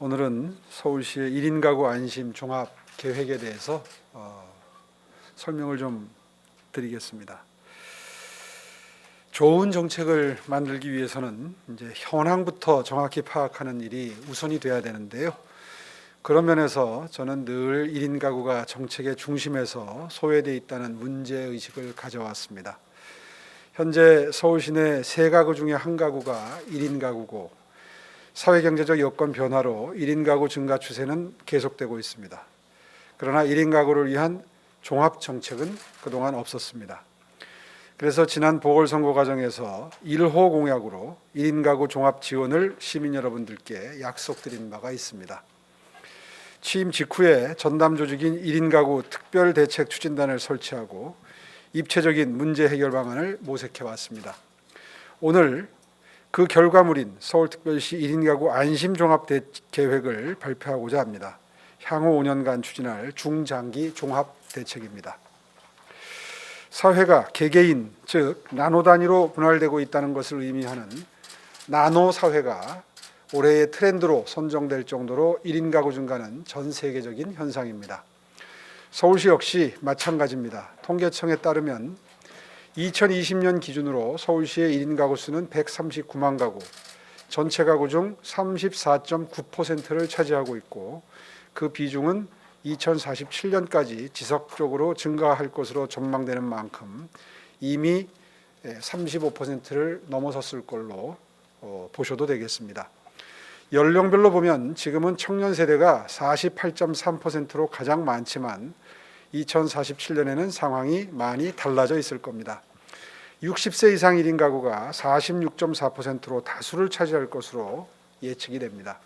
오늘은 서울시의 1인 가구 안심 종합 계획에 대해서 설명을 좀 드리겠습니다. 좋은 정책을 만들기 위해서는 이제 현황부터 정확히 파악하는 일이 우선이 돼야 되는데요. 그런 면에서 저는 늘 1인 가구가 정책의 중심에서 소외되어 있다는 문제의식을 가져왔습니다. 현재 서울시 내 3가구 중에 1가구가 1인 가구고 사회경제적 여건 변화로 1인 가구 증가 추세는 계속되고 있습니다. 그러나 1인 가구를 위한 종합정책은 그동안 없었습니다. 그래서 지난 보궐선거 과정에서 1호 공약으로 1인 가구 종합 지원을 시민 여러분들께 약속드린 바가 있습니다. 취임 직후에 전담 조직인 1인 가구 특별대책 추진단을 설치하고 입체적인 문제 해결 방안을 모색해 왔습니다. 오늘 그 결과물인 서울특별시 1인 가구 안심종합 계획을 발표하고자 합니다. 향후 5년간 추진할 중장기 종합대책입니다. 사회가 개개인, 즉 나노 단위로 분할되고 있다는 것을 의미하는 나노 사회가 올해의 트렌드로 선정될 정도로 1인 가구 증가는 전 세계적인 현상입니다. 서울시 역시 마찬가지입니다. 통계청에 따르면 2020년 기준으로 서울시의 1인 가구 수는 139만 가구, 전체 가구 중 34.9%를 차지하고 있고 그 비중은 2047년까지 지속적으로 증가할 것으로 전망되는 만큼 이미 35%를 넘어섰을 걸로 보셔도 되겠습니다. 연령별로 보면 지금은 청년 세대가 48.3%로 가장 많지만 2047년에는 상황이 많이 달라져 있을 겁니다. 60세 이상 1인 가구가 46.4%로 다수를 차지할 것으로 예측이 됩니다.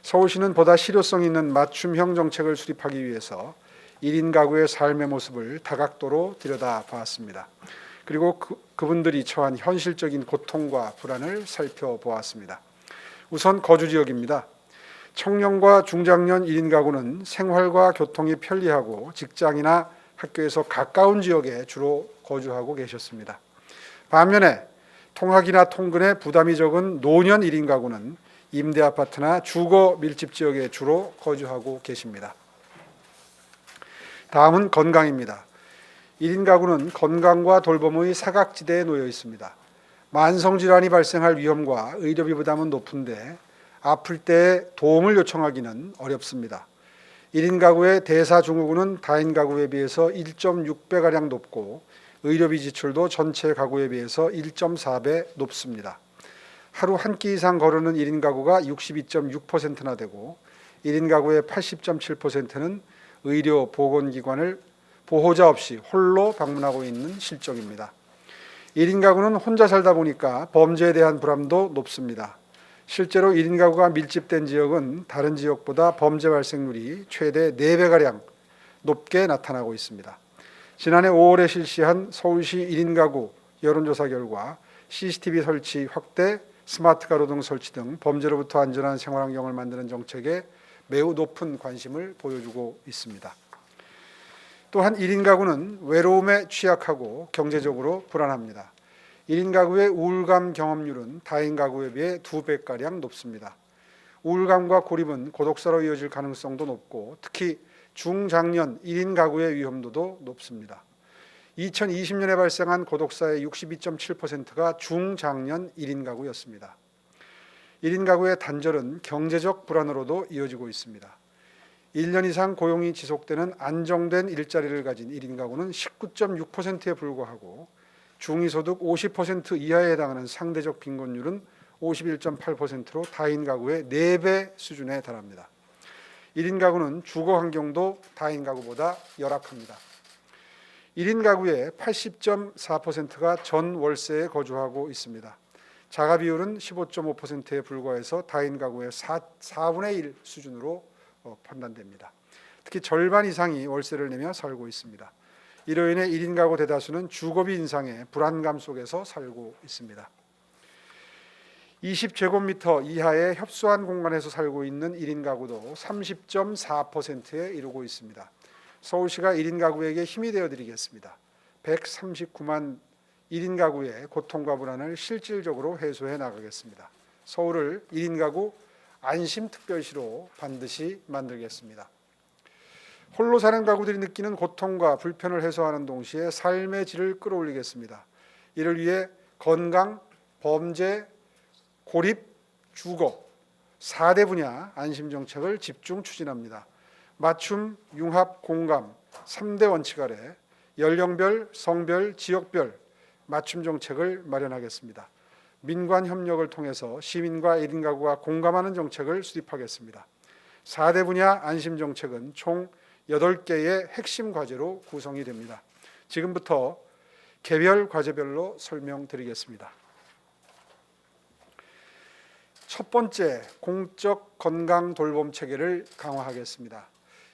서울시는 보다 실효성 있는 맞춤형 정책을 수립하기 위해서 1인 가구의 삶의 모습을 다각도로 들여다봤습니다. 그리고 그분들이 처한 현실적인 고통과 불안을 살펴보았습니다. 우선 거주 지역입니다. 청년과 중장년 1인 가구는 생활과 교통이 편리하고 직장이나 학교에서 가까운 지역에 주로 거주하고 계셨습니다. 반면에 통학이나 통근에 부담이 적은 노년 1인 가구는 임대 아파트나 주거 밀집 지역에 주로 거주하고 계십니다. 다음은 건강입니다. 1인 가구는 건강과 돌봄의 사각지대에 놓여 있습니다. 만성질환이 발생할 위험과 의료비 부담은 높은데 아플 때 도움을 요청하기는 어렵습니다. 1인 가구의 대사증후군은 다인 가구에 비해서 1.6배가량 높고 의료비 지출도 전체 가구에 비해서 1.4배 높습니다. 하루 한 끼 이상 거르는 1인 가구가 62.6%나 되고 1인 가구의 80.7%는 의료 보건기관을 보호자 없이 홀로 방문하고 있는 실정입니다. 1인 가구는 혼자 살다 보니까 범죄에 대한 불안도 높습니다. 실제로 1인 가구가 밀집된 지역은 다른 지역보다 범죄 발생률이 최대 4배가량 높게 나타나고 있습니다. 지난해 5월에 실시한 서울시 1인 가구 여론조사 결과 CCTV 설치 확대, 스마트 가로 등 설치 등 범죄로부터 안전한 생활환경을 만드는 정책에 매우 높은 관심을 보여주고 있습니다. 또한 1인 가구는 외로움에 취약하고 경제적으로 불안합니다. 1인 가구의 우울감 경험률은 다인 가구에 비해 2배가량 높습니다. 우울감과 고립은 고독사로 이어질 가능성도 높고 특히 중장년 1인 가구의 위험도도 높습니다. 2020년에 발생한 고독사의 62.7%가 중장년 1인 가구였습니다. 1인 가구의 단절은 경제적 불안으로도 이어지고 있습니다. 1년 이상 고용이 지속되는 안정된 일자리를 가진 1인 가구는 19.6%에 불과하고 중위소득 50% 이하에 해당하는 상대적 빈곤율은 51.8%로 다인 가구의 4배 수준에 달합니다. 1인 가구는 주거 환경도 다인 가구보다 열악합니다. 1인 가구의 80.4%가 전 월세에 거주하고 있습니다. 자가 비율은 15.5%에 불과해서 다인 가구의 4분의 1 수준으로 판단됩니다. 특히 절반 이상이 월세를 내며 살고 있습니다. 이로 인해 1인 가구 대다수는 주거비 인상의 불안감 속에서 살고 있습니다. 20제곱미터 이하의 협소한 공간에서 살고 있는 1인 가구도 30.4%에 이르고 있습니다. 서울시가 1인 가구에게 힘이 되어드리겠습니다. 139만 1인 가구의 고통과 불안을 실질적으로 해소해 나가겠습니다. 서울을 1인 가구 안심특별시로 반드시 만들겠습니다. 홀로 사는 가구들이 느끼는 고통과 불편을 해소하는 동시에 삶의 질을 끌어올리겠습니다. 이를 위해 건강, 범죄, 고립, 주거 4대 분야 안심정책을 집중 추진합니다. 맞춤, 융합, 공감 3대 원칙 아래 연령별, 성별, 지역별 맞춤 정책을 마련하겠습니다. 민관 협력을 통해서 시민과 1인 가구가 공감하는 정책을 수립하겠습니다. 4대 분야 안심 정책은 총 8개의 핵심 과제로 구성이 됩니다. 지금부터 개별 과제별로 설명드리겠습니다. 첫 번째, 공적 건강 돌봄 체계를 강화하겠습니다.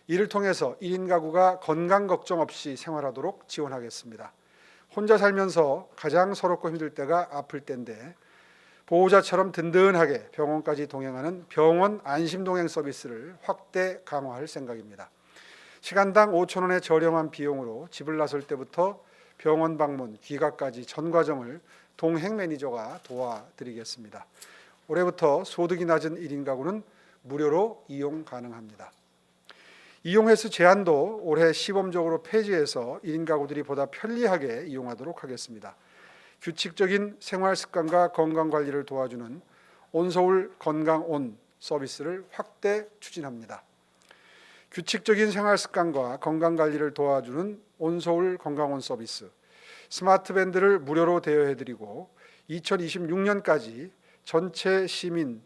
이를 통해서 1인 가구가 건강 걱정 없이 생활하도록 지원하겠습니다. 혼자 살면서 가장 서럽고 힘들 때가 아플 때인데 보호자처럼 든든하게 병원까지 동행하는 병원 안심동행 서비스를 확대 강화할 생각입니다. 시간당 5,000원의 저렴한 비용으로 집을 나설 때부터 병원 방문, 귀가까지 전 과정을 동행 매니저가 도와드리겠습니다. 올해부터 소득이 낮은 1인 가구는 무료로 이용 가능합니다. 이용 횟수 제한도 올해 시범적으로 폐지해서 1인 가구들이 보다 편리하게 이용하도록 하겠습니다. 규칙적인 생활 습관과 건강 관리를 도와주는 온서울 건강온 서비스를 확대 추진합니다. 규칙적인 생활 습관과 건강 관리를 도와주는 온서울 건강온 서비스, 스마트 밴드를 무료로 대여해드리고 2026년까지 전체 1인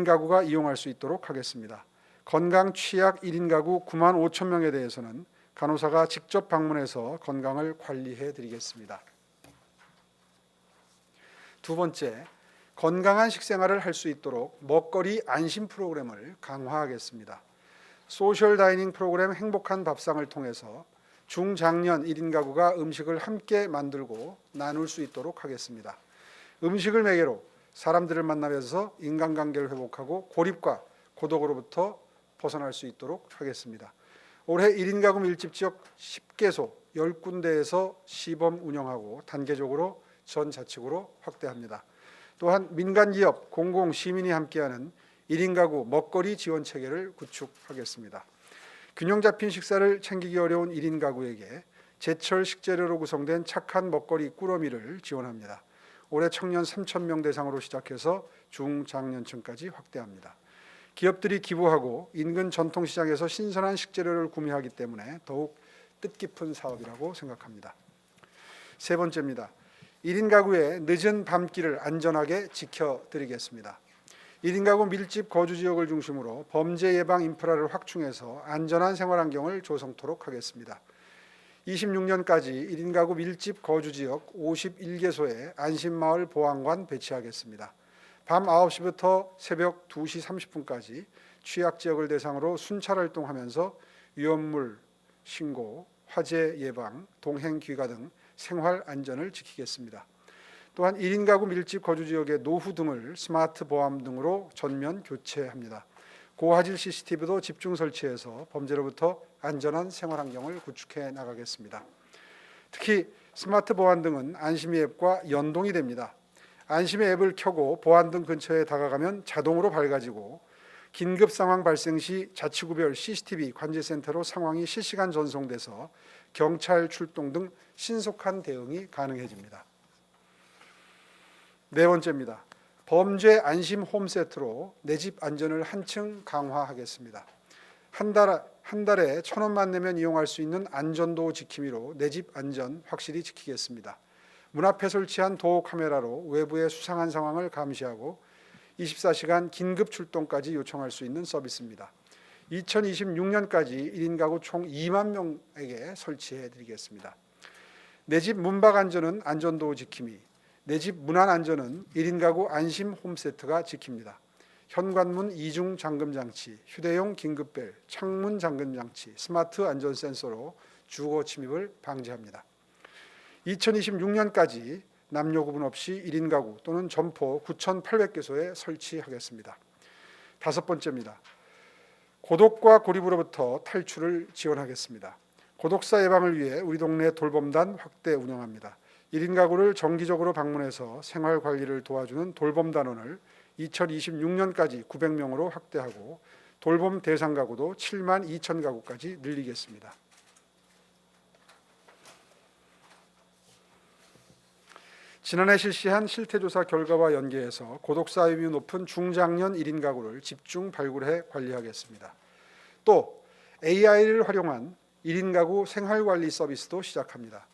가구가 이용할 수 있도록 하겠습니다. 건강 취약 1인 가구 9만 5천 명에 대해서는 간호사가 직접 방문해서 건강을 관리해 드리겠습니다. 두 번째, 건강한 식생활을 할 수 있도록 먹거리 안심 프로그램을 강화하겠습니다. 소셜 다이닝 프로그램 행복한 밥상을 통해서 중장년 1인 가구가 음식을 함께 만들고 나눌 수 있도록 하겠습니다. 음식을 매개로 사람들을 만나면서 인간관계를 회복하고 고립과 고독으로부터 벗어날 수 있도록 하겠습니다. 올해 1인 가구 밀집 지역 10개소 10군데에서 시범 운영하고 단계적으로 전 자치구로 확대합니다. 또한 민간기업, 공공, 시민이 함께하는 1인 가구 먹거리 지원 체계를 구축하겠습니다. 균형 잡힌 식사를 챙기기 어려운 1인 가구에게 제철 식재료로 구성된 착한 먹거리 꾸러미를 지원합니다. 올해 청년 3,000명 대상으로 시작해서 중장년층까지 확대합니다. 기업들이 기부하고 인근 전통시장에서 신선한 식재료를 구매하기 때문에 더욱 뜻깊은 사업이라고 생각합니다. 세 번째입니다. 1인 가구의 늦은 밤길을 안전하게 지켜드리겠습니다. 1인 가구 밀집 거주 지역을 중심으로 범죄 예방 인프라를 확충해서 안전한 생활 환경을 조성토록 하겠습니다. 26년까지 1인 가구 밀집 거주 지역 51개소에 안심마을 보안관 배치하겠습니다. 밤 9시부터 새벽 2시 30분까지 취약 지역을 대상으로 순찰 활동하면서 위험물 신고, 화재 예방, 동행 귀가 등 생활 안전을 지키겠습니다. 또한 1인 가구 밀집 거주 지역의 노후 등을 스마트 보안 등으로 전면 교체합니다. 고화질 CCTV도 집중 설치해서 범죄로부터 안전한 생활 환경을 구축해 나가겠습니다. 특히 스마트 보안 등은 안심이 앱과 연동이 됩니다. 안심의 앱을 켜고 보안 등 근처에 다가가면 자동으로 밝아지고 긴급 상황 발생 시 자치구별 CCTV 관제센터로 상황이 실시간 전송돼서 경찰 출동 등 신속한 대응이 가능해집니다. 네 번째입니다. 범죄 안심 홈세트로 내 집 안전을 한층 강화하겠습니다. 한 달에 1,000원만 내면 이용할 수 있는 안전도어 지킴이로 내 집 안전 확실히 지키겠습니다. 문 앞에 설치한 도어 카메라로 외부의 수상한 상황을 감시하고 24시간 긴급 출동까지 요청할 수 있는 서비스입니다. 2026년까지 1인 가구 총 2만 명에게 설치해 드리겠습니다. 내 집 문밖 안전은 안전도어 지킴이, 내 집 문안 안전은 1인 가구 안심 홈세트가 지킵니다. 현관문 이중 잠금 장치, 휴대용 긴급벨, 창문 잠금 장치, 스마트 안전 센서로 주거 침입을 방지합니다. 2026년까지 남녀 구분 없이 1인 가구 또는 점포 9,800개소에 설치하겠습니다. 다섯 번째입니다. 고독과 고립으로부터 탈출을 지원하겠습니다. 고독사 예방을 위해 우리 동네 돌봄단 확대 운영합니다. 1인 가구를 정기적으로 방문해서 생활 관리를 도와주는 돌봄단원을 2026년까지 900명으로 확대하고 돌봄 대상 가구도 7만 2천 가구까지 늘리겠습니다. 지난해 실시한 실태조사 결과와 연계해서 고독사 위험이 높은 중장년 1인 가구를 집중 발굴해 관리하겠습니다. 또 AI를 활용한 1인 가구 생활관리 서비스도 시작합니다.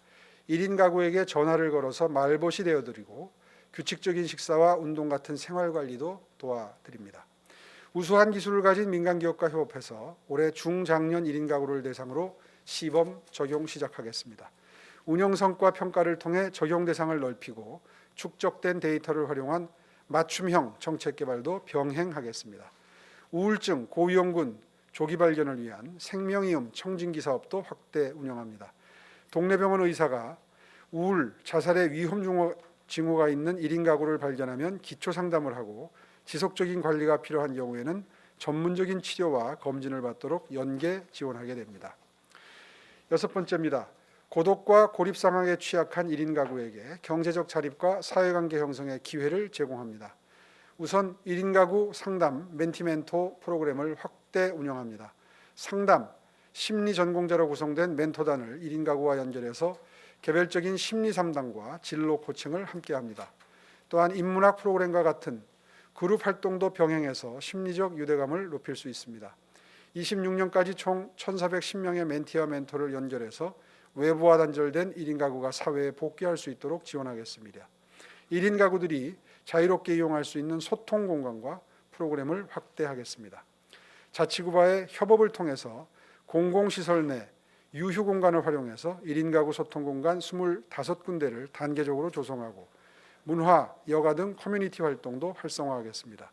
1인 가구에게 전화를 걸어서 말벗이 되어드리고 규칙적인 식사와 운동 같은 생활관리도 도와드립니다. 우수한 기술을 가진 민간기업과 협업해서 올해 중장년 1인 가구를 대상으로 시범 적용 시작하겠습니다. 운영 성과 평가를 통해 적용 대상을 넓히고 축적된 데이터를 활용한 맞춤형 정책 개발도 병행하겠습니다. 우울증, 고위험군 조기 발견을 위한 생명이음 청진기 사업도 확대 운영합니다. 동네 병원 의사가 우울, 자살의 위험 징후가 있는 1인 가구를 발견하면 기초 상담을 하고 지속적인 관리가 필요한 경우에는 전문적인 치료와 검진을 받도록 연계 지원하게 됩니다. 6번째입니다. 고독과 고립 상황에 취약한 1인 가구에게 경제적 자립과 사회관계 형성의 기회를 제공합니다. 우선 1인 가구 상담 멘티멘토 프로그램을 확대 운영합니다. 상담, 심리 전공자로 구성된 멘토단을 1인 가구와 연결해서 개별적인 심리 상담과 진로 코칭을 함께합니다. 또한 인문학 프로그램과 같은 그룹 활동도 병행해서 심리적 유대감을 높일 수 있습니다. 26년까지 총 1,410명의 멘티와 멘토를 연결해서 외부와 단절된 1인 가구가 사회에 복귀할 수 있도록 지원하겠습니다. 1인 가구들이 자유롭게 이용할 수 있는 소통 공간과 프로그램을 확대하겠습니다. 자치구와의 협업을 통해서 공공시설 내 유휴 공간을 활용해서 1인 가구 소통 공간 25군데를 단계적으로 조성하고 문화, 여가 등 커뮤니티 활동도 활성화하겠습니다.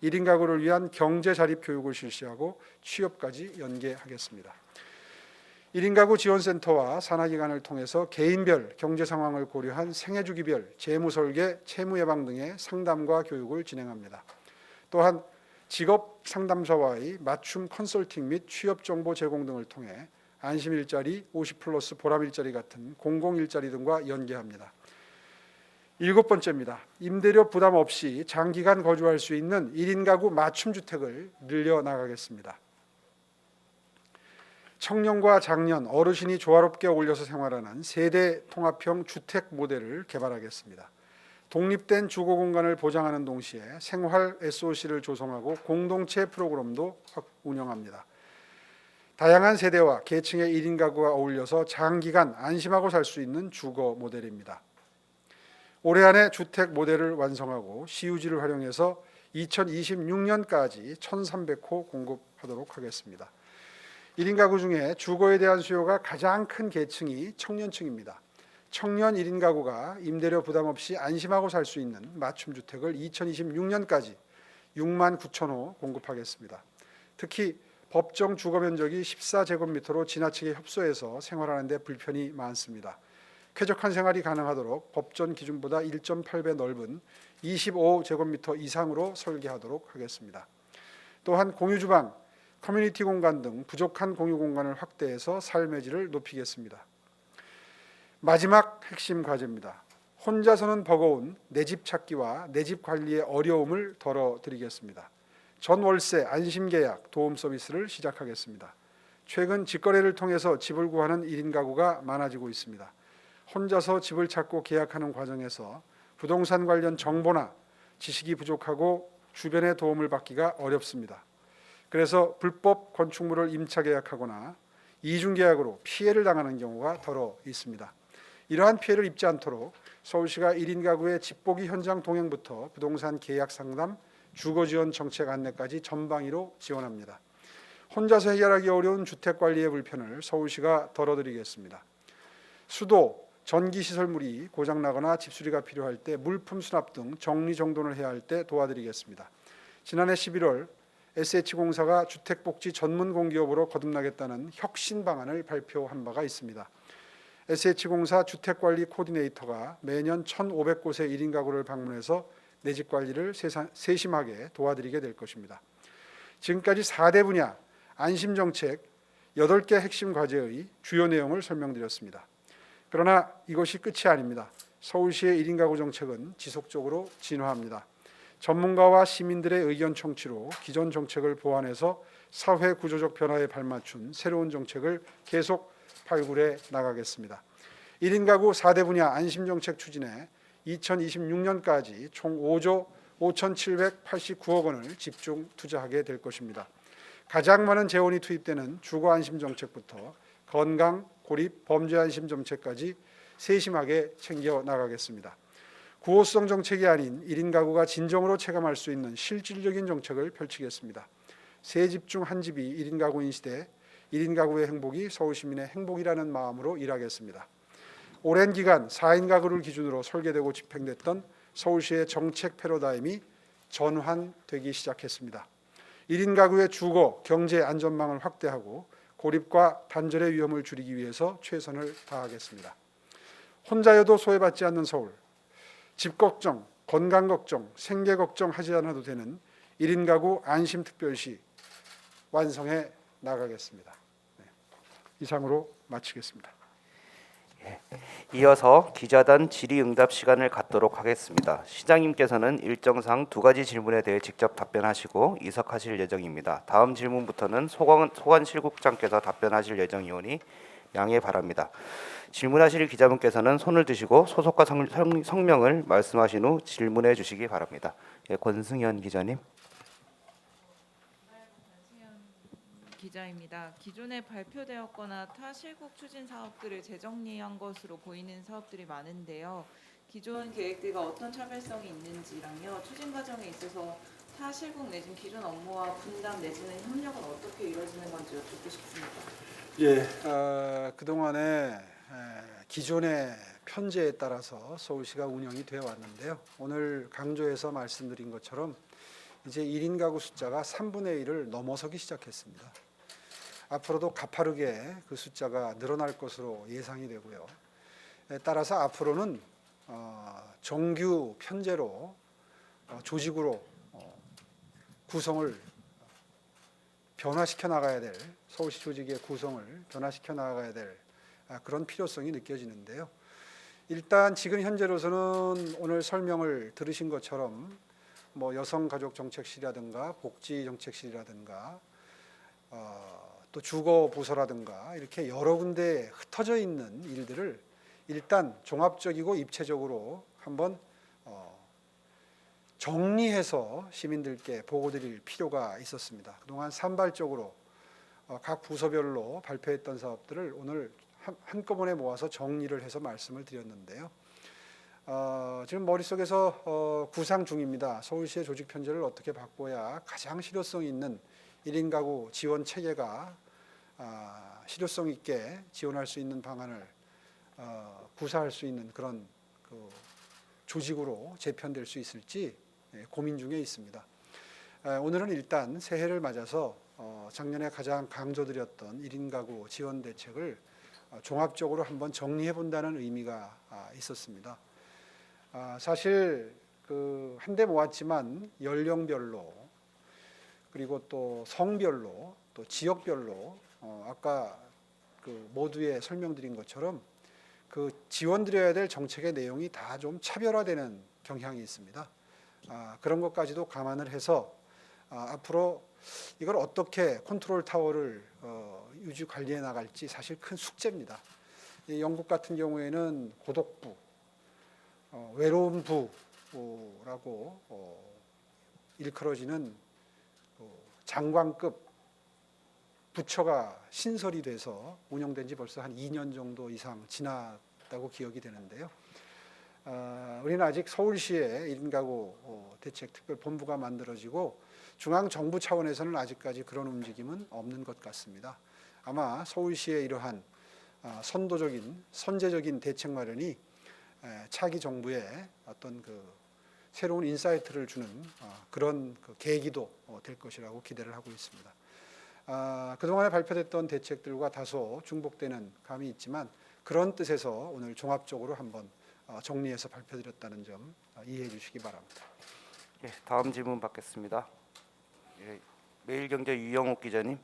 1인 가구를 위한 경제 자립 교육을 실시하고 취업까지 연계하겠습니다. 1인 가구 지원센터와 산하기관을 통해서 개인별 경제 상황을 고려한 생애주기별 재무 설계, 채무 예방 등의 상담과 교육을 진행합니다. 또한 직업 상담사와의 맞춤 컨설팅 및 취업 정보 제공 등을 통해 안심 일자리, 50+ 보람 일자리 같은 공공 일자리 등과 연계합니다. 7번째입니다. 임대료 부담 없이 장기간 거주할 수 있는 1인 가구 맞춤 주택을 늘려 나가겠습니다. 청년과 장년, 어르신이 조화롭게 어울려서 생활하는 세대 통합형 주택 모델을 개발하겠습니다. 독립된 주거 공간을 보장하는 동시에 생활 SOC를 조성하고 공동체 프로그램도 운영합니다. 다양한 세대와 계층의 1인 가구가 어울려서 장기간 안심하고 살 수 있는 주거 모델입니다. 올해 안에 주택 모델을 완성하고 CUG를 활용해서 2026년까지 1,300호 공급하도록 하겠습니다. 1인 가구 중에 주거에 대한 수요가 가장 큰 계층이 청년층입니다. 청년 1인 가구가 임대료 부담 없이 안심하고 살 수 있는 맞춤 주택을 2026년까지 6만 9천 호 공급하겠습니다. 특히 법정 주거 면적이 14제곱미터로 지나치게 협소해서 생활하는 데 불편이 많습니다. 쾌적한 생활이 가능하도록 법전 기준보다 1.8배 넓은 25제곱미터 이상으로 설계하도록 하겠습니다. 또한 공유주방, 커뮤니티 공간 등 부족한 공유 공간을 확대해서 삶의 질을 높이겠습니다. 마지막 핵심 과제입니다. 혼자서는 버거운 내 집 찾기와 내 집 관리의 어려움을 덜어드리겠습니다. 전월세 안심계약 도움 서비스를 시작하겠습니다. 최근 직거래를 통해서 집을 구하는 1인 가구가 많아지고 있습니다. 혼자서 집을 찾고 계약하는 과정에서 부동산 관련 정보나 지식이 부족하고 주변의 도움을 받기가 어렵습니다. 그래서 불법 건축물을 임차 계약하거나 이중 계약으로 피해를 당하는 경우가 더러 있습니다. 이러한 피해를 입지 않도록 서울시가 1인 가구의 집보기 현장 동행부터 부동산 계약 상담, 주거 지원 정책 안내까지 전방위로 지원합니다. 혼자서 해결하기 어려운 주택 관리의 불편을 서울시가 덜어드리겠습니다. 수도, 전기 시설물이 고장나거나 집수리가 필요할 때 물품 수납 등 정리정돈을 해야 할 때 도와드리겠습니다. 지난해 11월 SH공사가 주택복지 전문 공기업으로 거듭나겠다는 혁신 방안을 발표한 바가 있습니다. SH공사 주택관리 코디네이터가 매년 1,500곳의 1인 가구를 방문해서 내 집 관리를 세심하게 도와드리게 될 것입니다. 지금까지 4대 분야 안심정책 8개 핵심 과제의 주요 내용을 설명드렸습니다. 그러나 이것이 끝이 아닙니다. 서울시의 1인 가구 정책은 지속적으로 진화합니다. 전문가와 시민들의 의견 청취로 기존 정책을 보완해서 사회 구조적 변화에 발맞춘 새로운 정책을 계속 발굴해 나가겠습니다. 1인 가구 4대 분야 안심정책 추진에 2026년까지 총 5조 5,789억 원을 집중 투자하게 될 것입니다. 가장 많은 재원이 투입되는 주거 안심 정책부터 건강, 고립, 범죄 안심 정책까지 세심하게 챙겨 나가겠습니다. 구호성 정책이 아닌 1인 가구가 진정으로 체감할 수 있는 실질적인 정책을 펼치겠습니다. 세 집 중 한 집이 1인 가구인 시대 1인 가구의 행복이 서울 시민의 행복이라는 마음으로 일하겠습니다. 오랜 기간 4인 가구를 기준으로 설계되고 집행됐던 서울시의 정책 패러다임이 전환되기 시작했습니다. 1인 가구의 주거, 경제 안전망을 확대하고 고립과 단절의 위험을 줄이기 위해서 최선을 다하겠습니다. 혼자여도 소외받지 않는 서울, 집 걱정, 건강 걱정, 생계 걱정 하지 않아도 되는 1인 가구 안심특별시 완성해 나가겠습니다. 네. 이상으로 마치겠습니다. 이어서 기자단 질의응답 시간을 갖도록 하겠습니다. 시장님께서는 일정상 2가지 질문에 대해 직접 답변하시고 이석하실 예정입니다. 다음 질문부터는 소관실국장께서 답변하실 예정이오니 양해 바랍니다. 질문하실 기자분께서는 손을 드시고 소속과 성명을 말씀하신 후 질문해 주시기 바랍니다. 예, 권승현 기자님. 기자입니다. 기존에 발표되었거나 타 실국 추진 사업들을 재정리한 것으로 보이는 사업들이 많은데요. 기존 계획들과 어떤 차별성이 있는지랑요. 추진 과정에 있어서 타 실국 내지는 기존 업무와 분담 내지는 협력은 어떻게 이루어지는 건지 여쭙고 싶습니다. 그동안에 기존의 편제에 따라서 서울시가 운영이 되어 왔는데요. 오늘 강조해서 말씀드린 것처럼 이제 1인 가구 숫자가 3분의 1을 넘어서기 시작했습니다. 앞으로도 가파르게 그 숫자가 늘어날 것으로 예상이 되고요. 따라서 앞으로는 정규 편제로 조직으로 구성을 변화시켜 나가야 될 서울시 조직의 구성을 변화시켜 나가야 될 그런 필요성이 느껴지는데요. 일단 지금 현재로서는 오늘 설명을 들으신 것처럼 여성가족정책실이라든가 복지정책실이라든가 또 주거부서라든가 이렇게 여러 군데 흩어져 있는 일들을 일단 종합적이고 입체적으로 한번 정리해서 시민들께 보고드릴 필요가 있었습니다. 그동안 산발적으로 각 부서별로 발표했던 사업들을 오늘 한꺼번에 모아서 정리를 해서 말씀을 드렸는데요. 지금 머릿속에서 구상 중입니다. 서울시의 조직 편제를 어떻게 바꿔야 가장 실효성 있는 1인 가구 지원 체계가 실효성 있게 지원할 수 있는 방안을 구사할 수 있는 그런 조직으로 재편될 수 있을지 고민 중에 있습니다. 오늘은 일단 새해를 맞아서 작년에 가장 강조드렸던 1인 가구 지원 대책을 종합적으로 한번 정리해 본다는 의미가 있었습니다. 사실 한데 모았지만 연령별로 그리고 또 성별로 또 지역별로 아까 모두에 설명드린 것처럼 지원드려야 될 정책의 내용이 다 좀 차별화되는 경향이 있습니다. 그런 것까지도 감안을 해서 앞으로 이걸 어떻게 컨트롤 타워를 유지 관리해 나갈지 사실 큰 숙제입니다. 영국 같은 경우에는 고독부, 외로운 부라고 일컬어지는 장관급 부처가 신설이 돼서 운영된 지 벌써 한 2년 정도 이상 지났다고 기억이 되는데요. 우리는 아직 서울시에 1인 가구 대책 특별본부가 만들어지고 중앙정부 차원에서는 아직까지 그런 움직임은 없는 것 같습니다. 아마 서울시의 이러한 선도적인 선제적인 대책 마련이 차기 정부에 어떤 새로운 인사이트를 주는 그런 계기도 될 것이라고 기대를 하고 있습니다. 그동안에 발표됐던 대책들과 다소 중복되는 감이 있지만 그런 뜻에서 오늘 종합적으로 한번 정리해서 발표드렸다는 점 이해해 주시기 바랍니다. 예, 다음 질문 받겠습니다. 예, 매일경제 유영옥 기자님.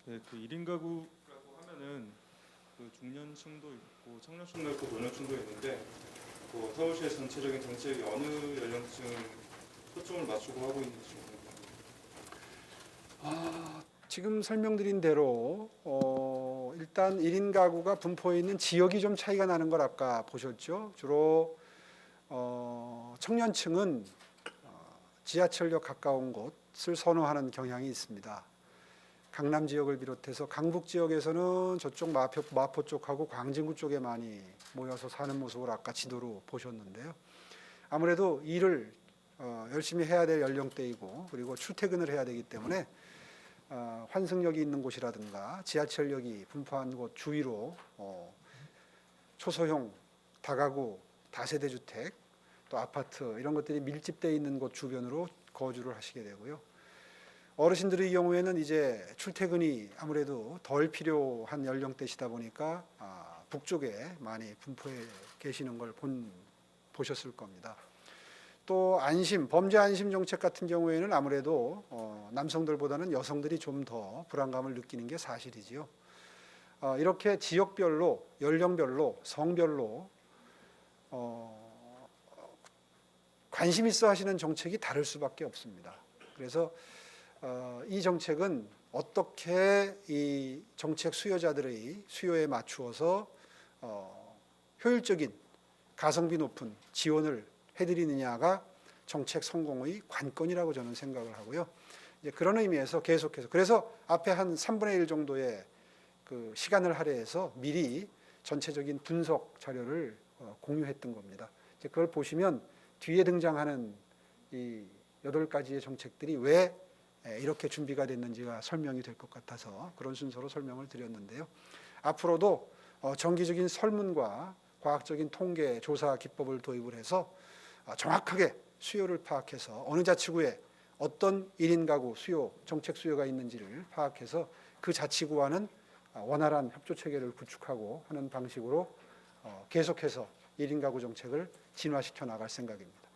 네, 1인 가구라고 하면은 중년층도 있고 청년층도 있고 노년층도 있는데 서울시의 전체적인 정책이 어느 연령층 초점을 맞추고 하고 있는지 좀 궁금합니다. 지금 설명드린 대로 일단 1인 가구가 분포해 있는 지역이 좀 차이가 나는 걸 아까 보셨죠. 주로 청년층은 지하철역 가까운 곳을 선호하는 경향이 있습니다. 강남 지역을 비롯해서 강북 지역에서는 저쪽 마포 쪽하고 광진구 쪽에 많이 모여서 사는 모습을 아까 지도로 보셨는데요. 아무래도 일을 열심히 해야 될 연령대이고 그리고 출퇴근을 해야 되기 때문에 환승역이 있는 곳이라든가 지하철역이 분포한 곳 주위로 초소형 다가구 다세대 주택 또 아파트 이런 것들이 밀집되어 있는 곳 주변으로 거주를 하시게 되고요. 어르신들의 경우에는 이제 출퇴근이 아무래도 덜 필요한 연령대시다 보니까 북쪽에 많이 분포해 계시는 걸 보셨을 겁니다. 또 범죄 안심 정책 같은 경우에는 아무래도 남성들보다는 여성들이 좀 더 불안감을 느끼는 게 사실이지요. 이렇게 지역별로, 연령별로, 성별로 관심 있어 하시는 정책이 다를 수밖에 없습니다. 그래서 이 정책은 어떻게 이 정책 수요자들의 수요에 맞추어서 효율적인 가성비 높은 지원을 해드리느냐가 정책 성공의 관건이라고 저는 생각을 하고요. 이제 그런 의미에서 계속해서 그래서 앞에 한 3분의 1 정도의 그 시간을 할애해서 미리 전체적인 분석 자료를 공유했던 겁니다. 이제 그걸 보시면 뒤에 등장하는 이 8가지의 정책들이 왜 이렇게 준비가 됐는지가 설명이 될 것 같아서 그런 순서로 설명을 드렸는데요. 앞으로도 정기적인 설문과 과학적인 통계 조사 기법을 도입을 해서 정확하게 수요를 파악해서 어느 자치구에 어떤 1인 가구 수요, 정책 수요가 있는지를 파악해서 그 자치구와는 원활한 협조 체계를 구축하고 하는 방식으로 계속해서 1인 가구 정책을 진화시켜 나갈 생각입니다.